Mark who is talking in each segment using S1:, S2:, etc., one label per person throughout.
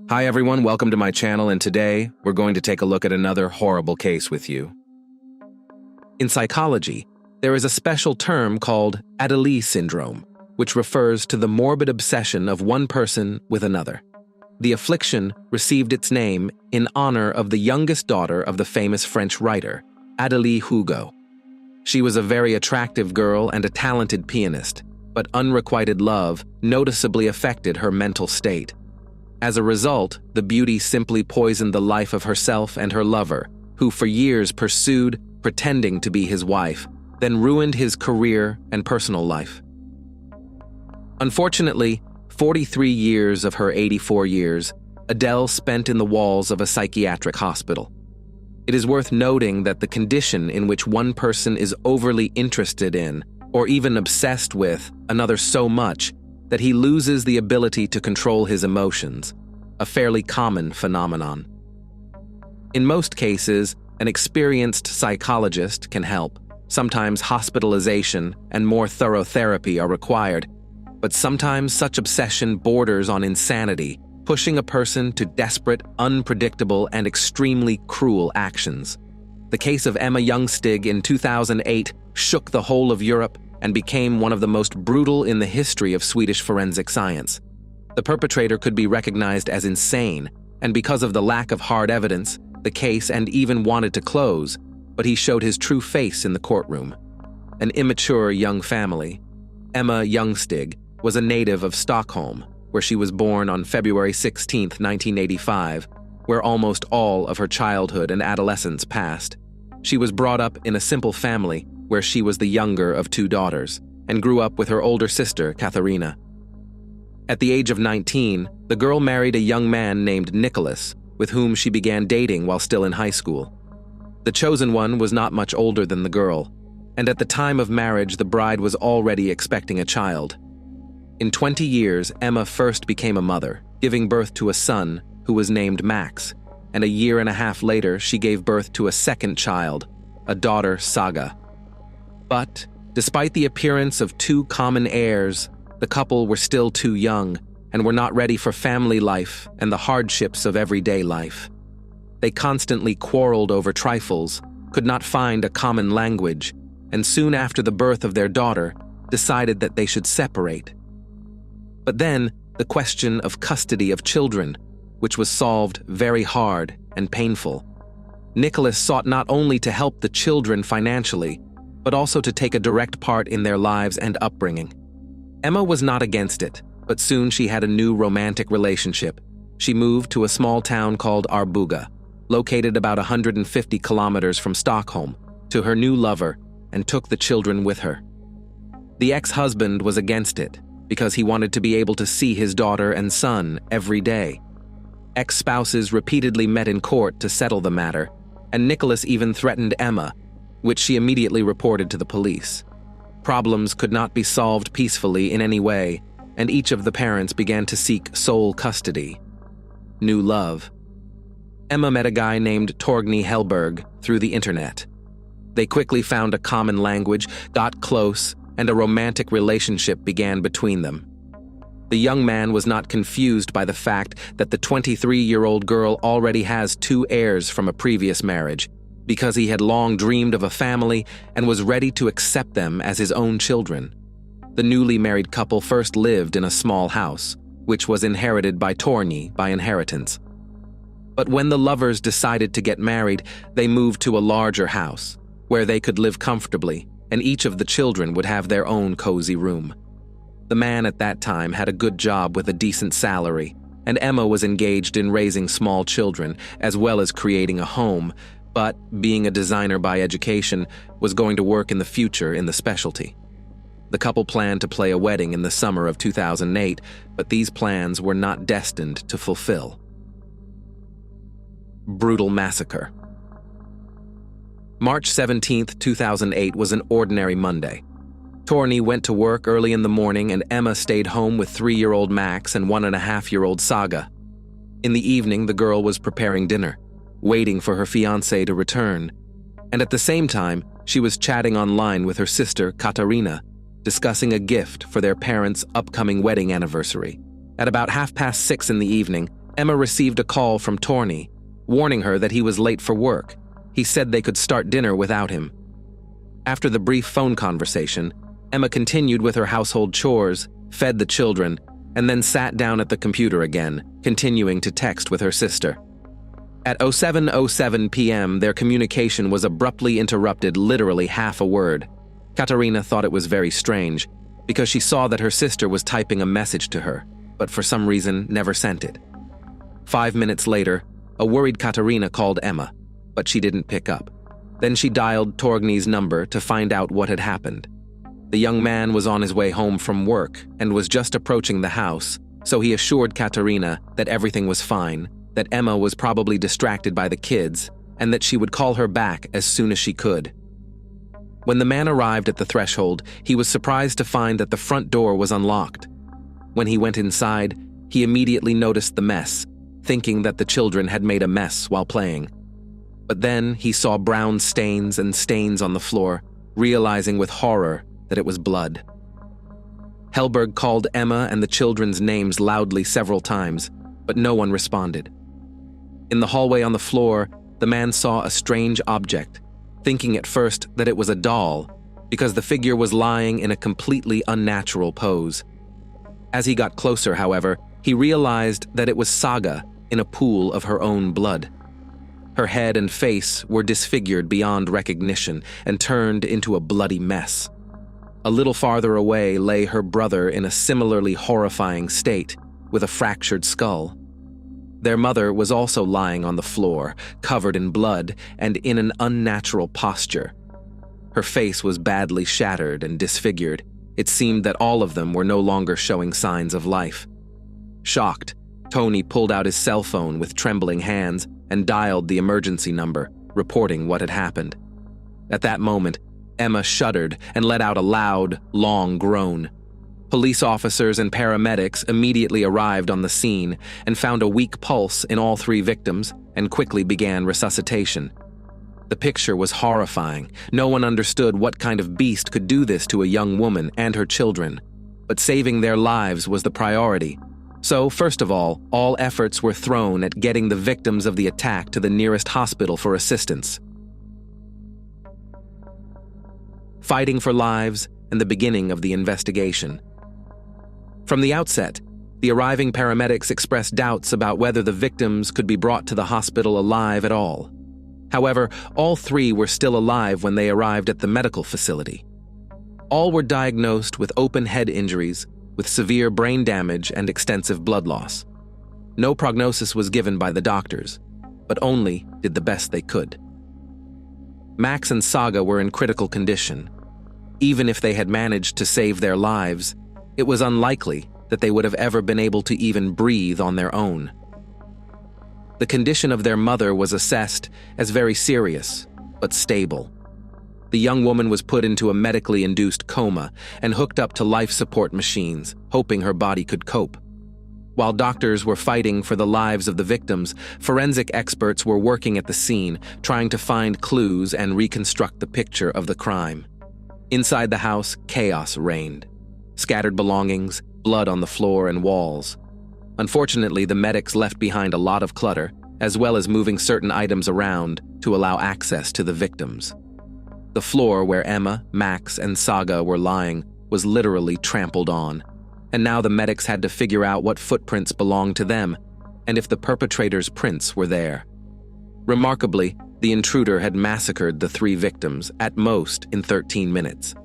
S1: Hi everyone, welcome to my channel, and today we're going to take a look at another horrible case with you. In psychology, there is a special term called Adderley syndrome, which refers to the morbid obsession of one person with another. The affliction received its name in honor of the youngest daughter of the famous French writer, Adélie Hugo. She was a very attractive girl and a talented pianist, but unrequited love noticeably affected her mental state. As a result, the beauty simply poisoned the life of herself and her lover, who for years pursued, pretending to be his wife, then ruined his career and personal life. Unfortunately, 43 years of her 84 years, Adele spent in the walls of a psychiatric hospital. It is worth noting that the condition in which one person is overly interested in, or even obsessed with, another so much that he loses the ability to control his emotions, a fairly common phenomenon. In most cases, an experienced psychologist can help. Sometimes hospitalization and more thorough therapy are required, but sometimes such obsession borders on insanity, pushing a person to desperate, unpredictable, and extremely cruel actions. The case of Emma Ljungstig in 2008 shook the whole of Europe and became one of the most brutal in the history of Swedish forensic science. The perpetrator could be recognized as insane, and because of the lack of hard evidence, the case and even wanted to close, but he showed his true face in the courtroom. An immature young family. Emma Ljungstig was a native of Stockholm, where she was born on February 16, 1985, where almost all of her childhood and adolescence passed. She was brought up in a simple family where she was the younger of two daughters, and grew up with her older sister, Katharina. At the age of 19, the girl married a young man named Nicholas, with whom she began dating while still in high school. The chosen one was not much older than the girl, and at the time of marriage the bride was already expecting a child. In 20 years, Emma first became a mother, giving birth to a son who was named Max, and a year and a half later she gave birth to a second child, a daughter, Saga. But, despite the appearance of two common heirs, the couple were still too young and were not ready for family life and the hardships of everyday life. They constantly quarreled over trifles, could not find a common language, and soon after the birth of their daughter, decided that they should separate. But then, the question of custody of children, which was solved very hard and painful. Nicholas sought not only to help the children financially, but also to take a direct part in their lives and upbringing. Emma was not against it, but soon she had a new romantic relationship. She moved to a small town called Arboga, located about 150 kilometers from Stockholm, to her new lover, and took the children with her. The ex-husband was against it, because he wanted to be able to see his daughter and son every day. Ex-spouses repeatedly met in court to settle the matter, and Nicholas even threatened Emma, which she immediately reported to the police. Problems could not be solved peacefully in any way, and each of the parents began to seek sole custody. New love. Emma met a guy named Torgny Hellberg through the internet. They quickly found a common language, got close, and a romantic relationship began between them. The young man was not confused by the fact that the 23-year-old girl already has two heirs from a previous marriage, because he had long dreamed of a family and was ready to accept them as his own children. The newly married couple first lived in a small house, which was inherited by Torgny by inheritance. But when the lovers decided to get married, they moved to a larger house, where they could live comfortably, and each of the children would have their own cozy room. The man at that time had a good job with a decent salary, and Emma was engaged in raising small children, as well as creating a home, but, being a designer by education, was going to work in the future in the specialty. The couple planned to play a wedding in the summer of 2008, but these plans were not destined to fulfill. Brutal massacre. March 17, 2008 was an ordinary Monday. Torgny went to work early in the morning and Emma stayed home with 3-year-old Max and 1.5-year-old Saga. In the evening, the girl was preparing dinner, waiting for her fiancé to return, and at the same time, she was chatting online with her sister, Katarina, discussing a gift for their parents' upcoming wedding anniversary. At about 6:30 in the evening, Emma received a call from Torney, warning her that he was late for work. He said they could start dinner without him. After the brief phone conversation, Emma continued with her household chores, fed the children, and then sat down at the computer again, continuing to text with her sister. At 07:07 p.m., their communication was abruptly interrupted, literally half a word. Katerina thought it was very strange, because she saw that her sister was typing a message to her, but for some reason never sent it. 5 minutes later, a worried Katerina called Emma, but she didn't pick up. Then she dialed Torgny's number to find out what had happened. The young man was on his way home from work and was just approaching the house, so he assured Katerina that everything was fine, that Emma was probably distracted by the kids, and that she would call her back as soon as she could. When the man arrived at the threshold, he was surprised to find that the front door was unlocked. When he went inside, he immediately noticed the mess, thinking that the children had made a mess while playing. But then he saw brown stains and stains on the floor, realizing with horror that it was blood. Hellberg called Emma and the children's names loudly several times, but no one responded. In the hallway on the floor, the man saw a strange object, thinking at first that it was a doll, because the figure was lying in a completely unnatural pose. As he got closer, however, he realized that it was Saga in a pool of her own blood. Her head and face were disfigured beyond recognition and turned into a bloody mess. A little farther away lay her brother in a similarly horrifying state, with a fractured skull. Their mother was also lying on the floor, covered in blood and in an unnatural posture. Her face was badly shattered and disfigured. It seemed that all of them were no longer showing signs of life. Shocked, Tony pulled out his cell phone with trembling hands and dialed the emergency number, reporting what had happened. At that moment, Emma shuddered and let out a loud, long groan. Police officers and paramedics immediately arrived on the scene and found a weak pulse in all three victims and quickly began resuscitation. The picture was horrifying. No one understood what kind of beast could do this to a young woman and her children. But saving their lives was the priority. So, first of all efforts were thrown at getting the victims of the attack to the nearest hospital for assistance. Fighting for lives and the beginning of the investigation. From the outset, the arriving paramedics expressed doubts about whether the victims could be brought to the hospital alive at all. However, all three were still alive when they arrived at the medical facility. All were diagnosed with open head injuries, with severe brain damage and extensive blood loss. No prognosis was given by the doctors, but only did the best they could. Max and Saga were in critical condition. Even if they had managed to save their lives, it was unlikely that they would have ever been able to even breathe on their own. The condition of their mother was assessed as very serious, but stable. The young woman was put into a medically induced coma and hooked up to life support machines, hoping her body could cope. While doctors were fighting for the lives of the victims, forensic experts were working at the scene, trying to find clues and reconstruct the picture of the crime. Inside the house, chaos reigned. Scattered belongings, blood on the floor and walls. Unfortunately, the medics left behind a lot of clutter, as well as moving certain items around to allow access to the victims. The floor where Emma, Max, and Saga were lying was literally trampled on, and now the medics had to figure out what footprints belonged to them and if the perpetrator's prints were there. Remarkably, the intruder had massacred the three victims, at most in 13 minutes.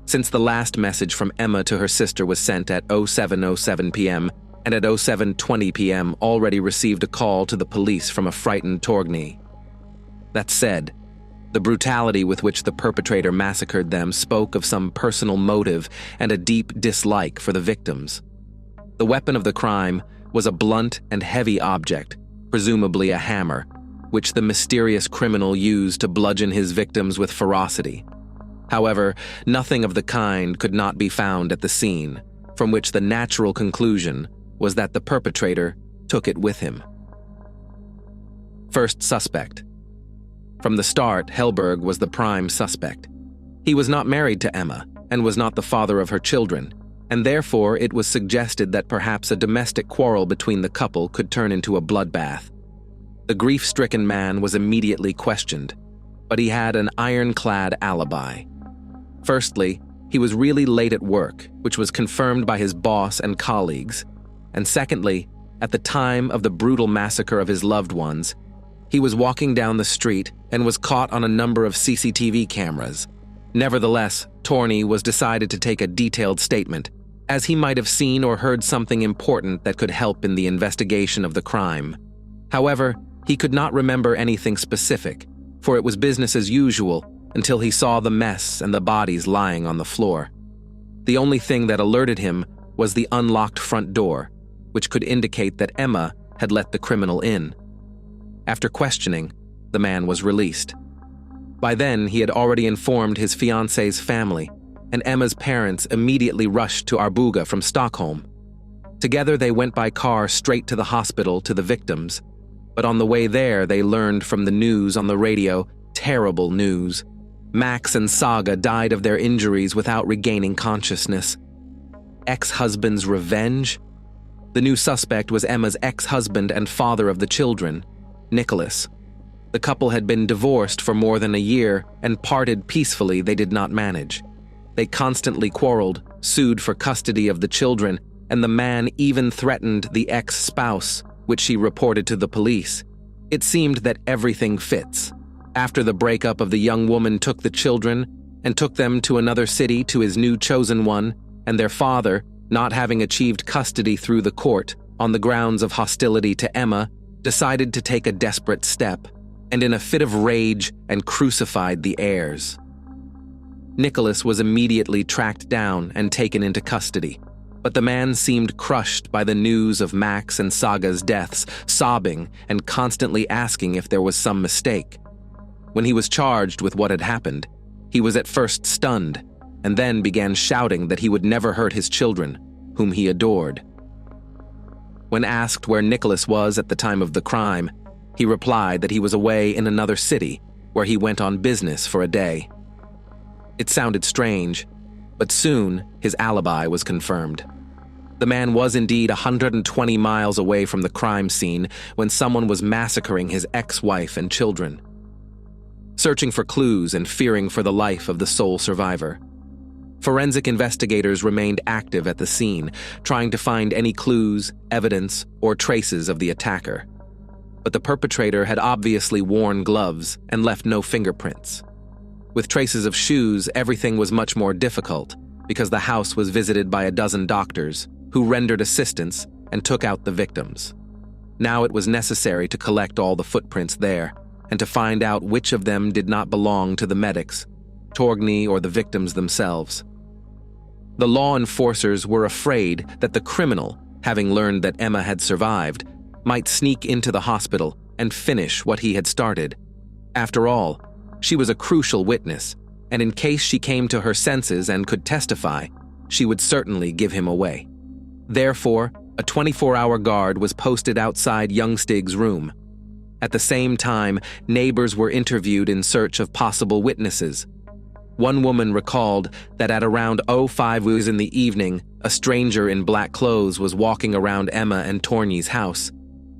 S1: Since the last message from Emma to her sister was sent at 07:07 p.m., and at 07:20 p.m. already received a call to the police from a frightened Torgny. That said, the brutality with which the perpetrator massacred them spoke of some personal motive and a deep dislike for the victims. The weapon of the crime was a blunt and heavy object, presumably a hammer, which the mysterious criminal used to bludgeon his victims with ferocity. However, nothing of the kind could not be found at the scene, from which the natural conclusion was that the perpetrator took it with him. First suspect. From the start, Hellberg was the prime suspect. He was not married to Emma and was not the father of her children. and therefore it was suggested that perhaps a domestic quarrel between the couple could turn into a bloodbath. The grief-stricken man was immediately questioned, but he had an ironclad alibi. Firstly, he was really late at work, which was confirmed by his boss and colleagues, and secondly, at the time of the brutal massacre of his loved ones, he was walking down the street and was caught on a number of CCTV cameras. Nevertheless, Torney was decided to take a detailed statement, as he might have seen or heard something important that could help in the investigation of the crime. However, he could not remember anything specific, for it was business as usual until he saw the mess and the bodies lying on the floor. The only thing that alerted him was the unlocked front door, which could indicate that Emma had let the criminal in. After questioning, the man was released. By then, he had already informed his fiancée's family, and Emma's parents immediately rushed to Arboga from Stockholm. Together, they went by car straight to the hospital to the victims, but on the way there, they learned from the news on the radio terrible news. Max and Saga died of their injuries without regaining consciousness. Ex-husband's revenge? The new suspect was Emma's ex-husband and father of the children, Nicholas. The couple had been divorced for more than a year and parted peacefully. They did not manage. They constantly quarreled, sued for custody of the children, and the man even threatened the ex-spouse, which she reported to the police. It seemed that everything fits. After the breakup of the young woman took the children and took them to another city to his new chosen one, and their father, not having achieved custody through the court on the grounds of hostility to Emma, decided to take a desperate step, and in a fit of rage and crucified the heirs. Nicholas was immediately tracked down and taken into custody, but the man seemed crushed by the news of Max and Saga's deaths, sobbing and constantly asking if there was some mistake. When he was charged with what had happened, he was at first stunned, and then began shouting that he would never hurt his children, whom he adored. When asked where Nicholas was at the time of the crime, he replied that he was away in another city, where he went on business for a day. It sounded strange, but soon his alibi was confirmed. The man was indeed 120 miles away from the crime scene when someone was massacring his ex-wife and children. Searching for clues and fearing for the life of the sole survivor, forensic investigators remained active at the scene, trying to find any clues, evidence, or traces of the attacker. But the perpetrator had obviously worn gloves and left no fingerprints. With traces of shoes, everything was much more difficult because the house was visited by a dozen doctors who rendered assistance and took out the victims. Now it was necessary to collect all the footprints there and to find out which of them did not belong to the medics, Torgny, or the victims themselves. The law enforcers were afraid that the criminal, having learned that Emma had survived, might sneak into the hospital and finish what he had started. After all, she was a crucial witness, and in case she came to her senses and could testify, she would certainly give him away. Therefore, a 24-hour guard was posted outside Youngstig's room. At the same time, neighbors were interviewed in search of possible witnesses. One woman recalled that at around 05 in the evening, a stranger in black clothes was walking around Emma and Torgny's house.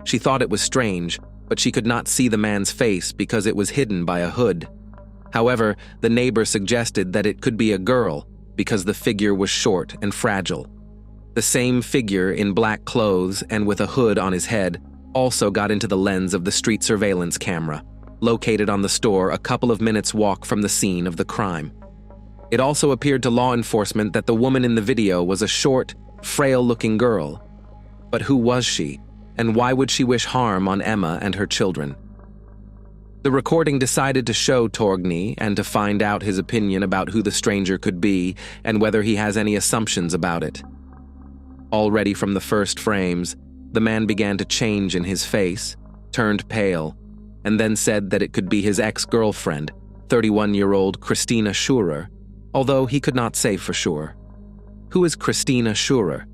S1: She thought it was strange, but she could not see the man's face because it was hidden by a hood. However, the neighbor suggested that it could be a girl because the figure was short and fragile. The same figure in black clothes and with a hood on his head also got into the lens of the street surveillance camera, located on the store a couple of minutes' walk from the scene of the crime. It also appeared to law enforcement that the woman in the video was a short, frail-looking girl. But who was she, and why would she wish harm on Emma and her children? The recording decided to show Torgny and to find out his opinion about who the stranger could be and whether he has any assumptions about it. Already from the first frames, the man began to change in his face, turned pale, and then said that it could be his ex-girlfriend, 31-year-old Christina Schurer, although he could not say for sure. Who is Christina Schurer?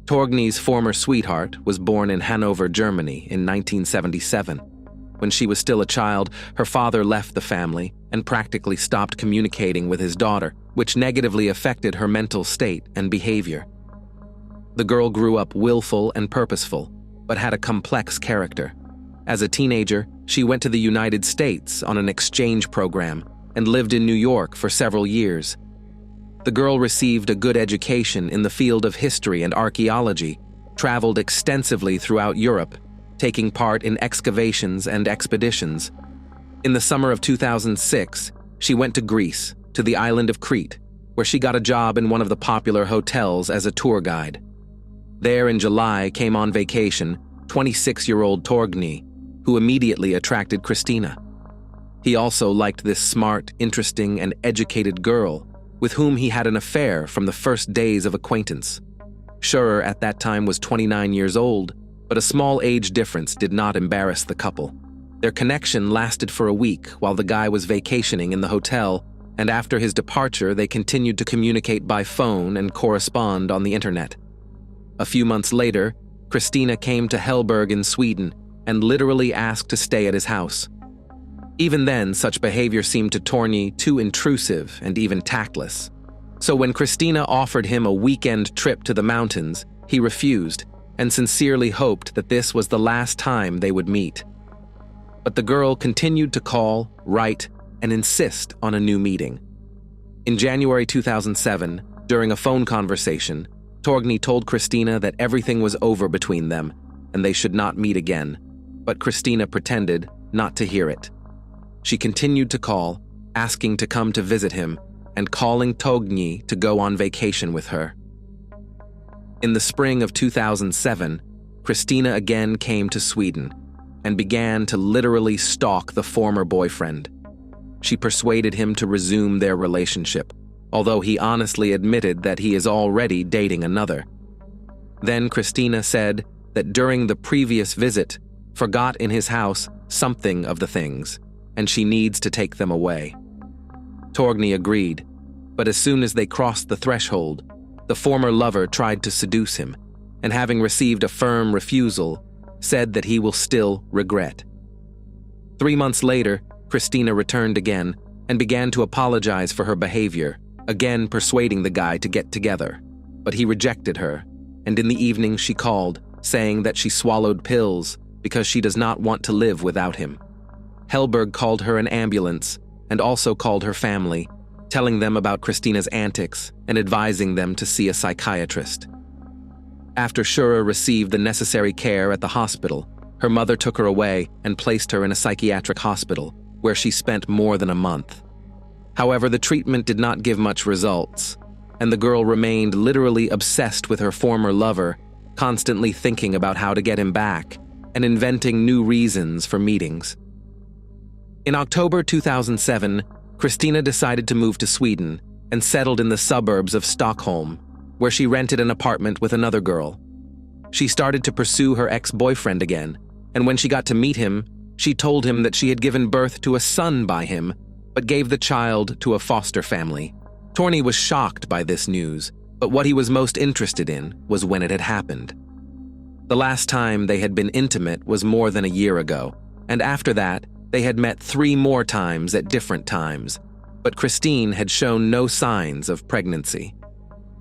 S1: Torgny's former sweetheart was born in Hanover, Germany in 1977. When she was still a child, her father left the family and practically stopped communicating with his daughter, which negatively affected her mental state and behavior. The girl grew up willful and purposeful, but had a complex character. As a teenager, she went to the United States on an exchange program and lived in New York for several years. The girl received a good education in the field of history and archaeology, traveled extensively throughout Europe, taking part in excavations and expeditions. In the summer of 2006, she went to Greece, to the island of Crete, where she got a job in one of the popular hotels as a tour guide. There in July came on vacation 26-year-old Torgny, who immediately attracted Christina. He also liked this smart, interesting, and educated girl, with whom he had an affair from the first days of acquaintance. Scherer at that time was 29 years old, but a small age difference did not embarrass the couple. Their connection lasted for a week while the guy was vacationing in the hotel, and after his departure they continued to communicate by phone and correspond on the internet. A few months later, Christina came to Hellberg in Sweden and literally asked to stay at his house. Even then, such behavior seemed to Torgny too intrusive and even tactless. So when Christina offered him a weekend trip to the mountains, he refused and sincerely hoped that this was the last time they would meet. But the girl continued to call, write, and insist on a new meeting. In January 2007, during a phone conversation, Torgny told Christina that everything was over between them and they should not meet again, but Christina pretended not to hear it. She continued to call, asking to come to visit him, and calling Torgny to go on vacation with her. In the spring of 2007, Christina again came to Sweden and began to literally stalk the former boyfriend. She persuaded him to resume their relationship, although he honestly admitted that he is already dating another. Then Christina said that during the previous visit, forgot in his house something of the things, and she needs to take them away. Torgny agreed, but as soon as they crossed the threshold, the former lover tried to seduce him, and having received a firm refusal, said that he will still regret. 3 months later, Christina returned again and began to apologize for her behavior, again persuading the guy to get together, but he rejected her, and in the evening she called, saying that she swallowed pills because she does not want to live without him. Hellberg called her an ambulance and also called her family, telling them about Christina's antics and advising them to see a psychiatrist. After Scherer received the necessary care at the hospital, her mother took her away and placed her in a psychiatric hospital, where she spent more than a month. However, the treatment did not give much results, and the girl remained literally obsessed with her former lover, constantly thinking about how to get him back and inventing new reasons for meetings. In October 2007, Christina decided to move to Sweden and settled in the suburbs of Stockholm, where she rented an apartment with another girl. She started to pursue her ex-boyfriend again, and when she got to meet him, she told him that she had given birth to a son by him, but gave the child to a foster family. Torgny was shocked by this news, but what he was most interested in was when it had happened. The last time they had been intimate was more than a year ago, and after that, they had met 3 more times at different times, but Christine had shown no signs of pregnancy.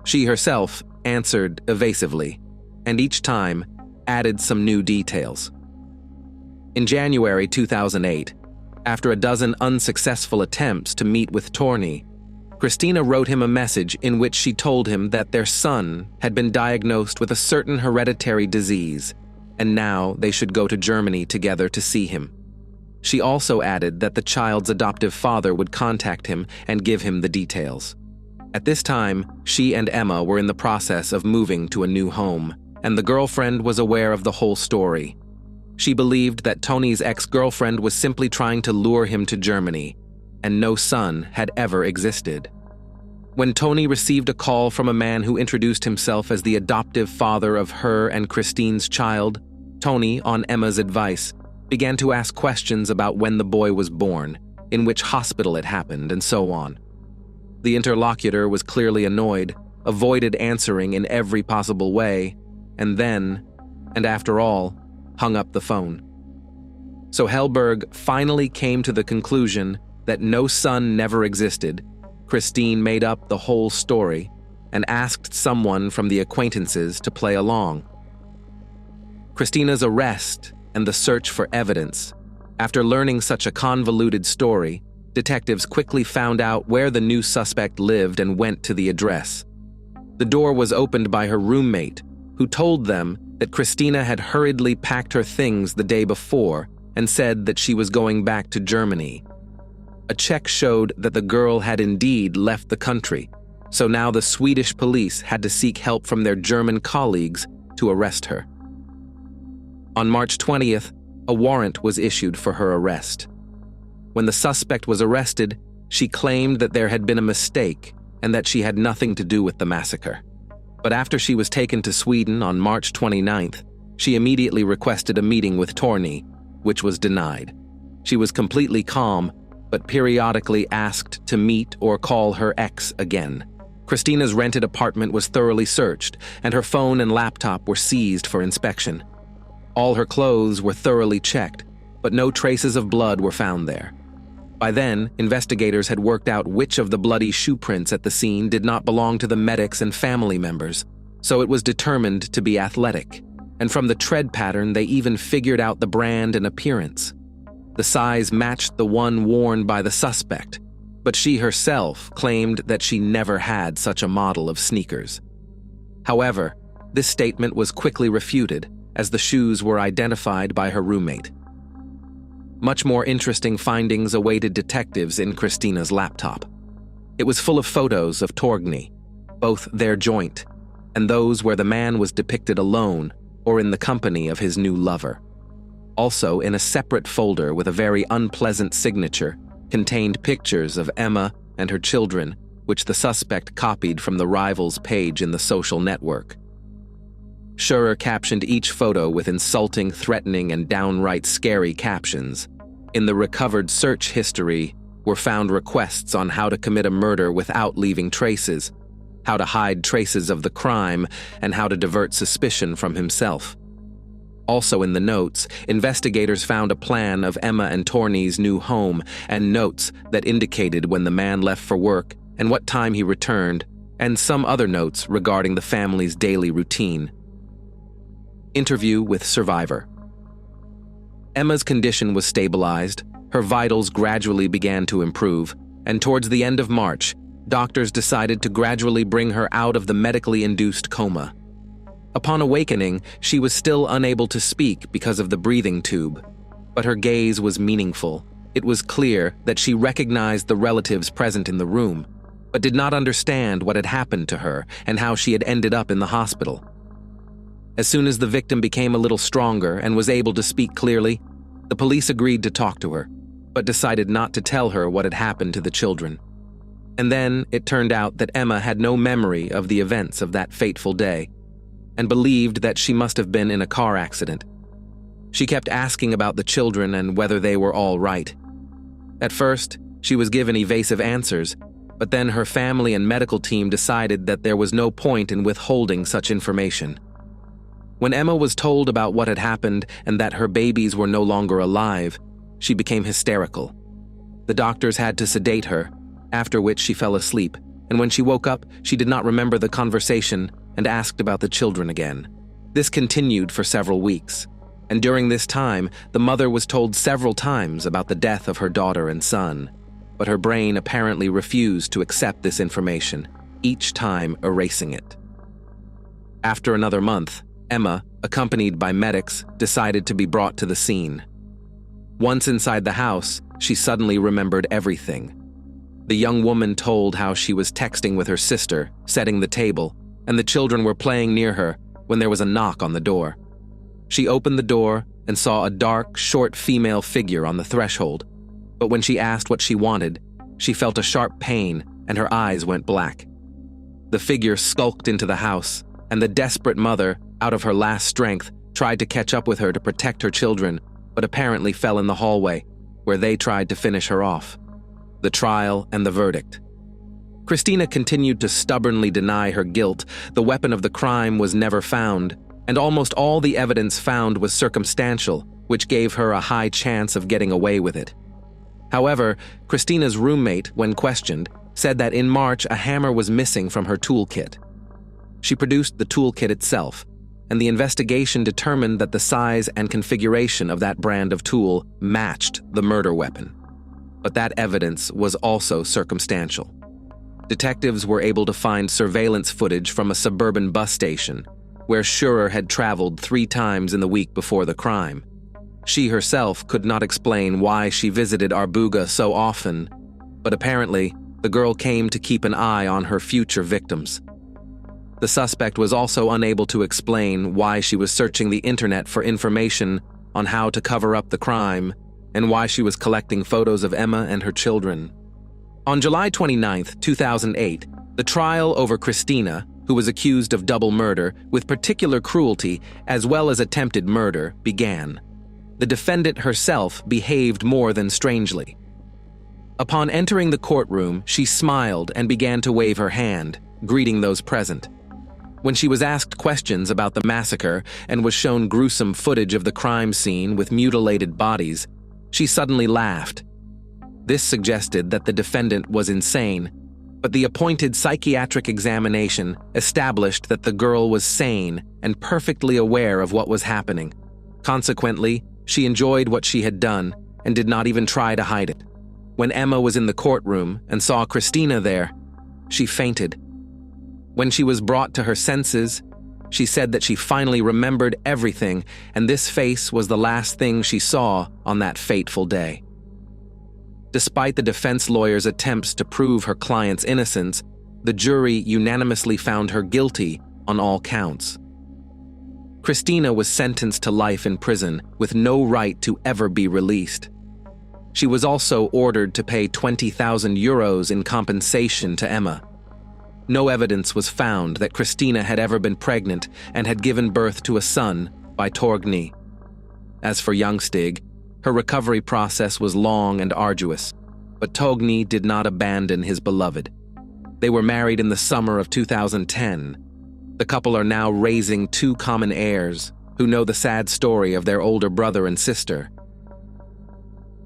S1: She herself answered evasively, and each time added some new details. In January 2008, after a dozen unsuccessful attempts to meet with Torgny, Christina wrote him a message in which she told him that their son had been diagnosed with a certain hereditary disease, and now they should go to Germany together to see him. She also added that the child's adoptive father would contact him and give him the details. At this time, she and Emma were in the process of moving to a new home, and the girlfriend was aware of the whole story. She believed that Tony's ex-girlfriend was simply trying to lure him to Germany, and no son had ever existed. When Tony received a call from a man who introduced himself as the adoptive father of her and Christine's child, Tony, on Emma's advice, began to ask questions about when the boy was born, in which hospital it happened, and so on. The interlocutor was clearly annoyed, avoided answering in every possible way, and then, and after all, hung up the phone. So Hellberg finally came to the conclusion that no son never existed, Christine made up the whole story and asked someone from the acquaintances to play along. Christina's arrest and the search for evidence. After learning such a convoluted story, detectives quickly found out where the new suspect lived and went to the address. The door was opened by her roommate, who told them that Christina had hurriedly packed her things the day before and said that she was going back to Germany. A check showed that the girl had indeed left the country, so now the Swedish police had to seek help from their German colleagues to arrest her. On March 20th, a warrant was issued for her arrest. When the suspect was arrested, she claimed that there had been a mistake and that she had nothing to do with the massacre. But after she was taken to Sweden on March 29th, she immediately requested a meeting with Torgny, which was denied. She was completely calm, but periodically asked to meet or call her ex again. Christina's rented apartment was thoroughly searched, and her phone and laptop were seized for inspection. All her clothes were thoroughly checked, but no traces of blood were found there. By then, investigators had worked out which of the bloody shoe prints at the scene did not belong to the medics and family members, so it was determined to be athletic, and from the tread pattern they even figured out the brand and appearance. The size matched the one worn by the suspect, but she herself claimed that she never had such a model of sneakers. However, this statement was quickly refuted, as the shoes were identified by her roommate. Much more interesting findings awaited detectives in Christina's laptop. It was full of photos of Torgny, both their joint, and those where the man was depicted alone or in the company of his new lover. Also, in a separate folder with a very unpleasant signature, contained pictures of Emma and her children, which the suspect copied from the rival's page in the social network. Schurer captioned each photo with insulting, threatening, and downright scary captions. In the recovered search history were found requests on how to commit a murder without leaving traces, how to hide traces of the crime, and how to divert suspicion from himself. Also in the notes, investigators found a plan of Emma and Torgny's new home and notes that indicated when the man left for work and what time he returned, and some other notes regarding the family's daily routine. Interview with survivor. Emma's condition was stabilized, her vitals gradually began to improve, and towards the end of March, doctors decided to gradually bring her out of the medically induced coma. Upon awakening, she was still unable to speak because of the breathing tube, but her gaze was meaningful. It was clear that she recognized the relatives present in the room, but did not understand what had happened to her and how she had ended up in the hospital. As soon as the victim became a little stronger and was able to speak clearly, the police agreed to talk to her, but decided not to tell her what had happened to the children. And then it turned out that Emma had no memory of the events of that fateful day, and believed that she must have been in a car accident. She kept asking about the children and whether they were all right. At first, she was given evasive answers, but then her family and medical team decided that there was no point in withholding such information. When Emma was told about what had happened and that her babies were no longer alive, she became hysterical. The doctors had to sedate her, after which she fell asleep, and when she woke up, she did not remember the conversation and asked about the children again. This continued for several weeks, and during this time, the mother was told several times about the death of her daughter and son, but her brain apparently refused to accept this information, each time erasing it. After another month, Emma, accompanied by medics, decided to be brought to the scene. Once inside the house, she suddenly remembered everything. The young woman told how she was texting with her sister, setting the table, and the children were playing near her when there was a knock on the door. She opened the door and saw a dark, short female figure on the threshold, but when she asked what she wanted, she felt a sharp pain and her eyes went black. The figure skulked into the house, and the desperate mother, out of her last strength, tried to catch up with her to protect her children, but apparently fell in the hallway, where they tried to finish her off. The trial and the verdict. Christina continued to stubbornly deny her guilt. The weapon of the crime was never found, and almost all the evidence found was circumstantial, which gave her a high chance of getting away with it. However, Christina's roommate, when questioned, said that in March a hammer was missing from her toolkit. She produced the toolkit itself, and the investigation determined that the size and configuration of that brand of tool matched the murder weapon. But that evidence was also circumstantial. Detectives were able to find surveillance footage from a suburban bus station, where Schurer had traveled 3 times in the week before the crime. She herself could not explain why she visited Arbuga so often, but apparently, the girl came to keep an eye on her future victims. The suspect was also unable to explain why she was searching the internet for information on how to cover up the crime and why she was collecting photos of Emma and her children. On July 29, 2008, the trial over Christina, who was accused of double murder with particular cruelty as well as attempted murder, began. The defendant herself behaved more than strangely. Upon entering the courtroom, she smiled and began to wave her hand, greeting those present. When she was asked questions about the massacre and was shown gruesome footage of the crime scene with mutilated bodies, she suddenly laughed. This suggested that the defendant was insane, but the appointed psychiatric examination established that the girl was sane and perfectly aware of what was happening. Consequently, she enjoyed what she had done and did not even try to hide it. When Emma was in the courtroom and saw Christina there, she fainted. When she was brought to her senses, she said that she finally remembered everything, and this face was the last thing she saw on that fateful day. Despite the defense lawyer's attempts to prove her client's innocence, the jury unanimously found her guilty on all counts. Christina was sentenced to life in prison with no right to ever be released. She was also ordered to pay 20,000 euros in compensation to Emma. No evidence was found that Christina had ever been pregnant and had given birth to a son by Torgny. As for Youngstig, her recovery process was long and arduous, but Torgny did not abandon his beloved. They were married in the summer of 2010. The couple are now raising 2 common heirs who know the sad story of their older brother and sister.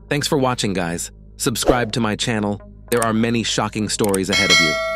S1: Thanks for watching, guys. Subscribe to my channel. There are many shocking stories ahead of you.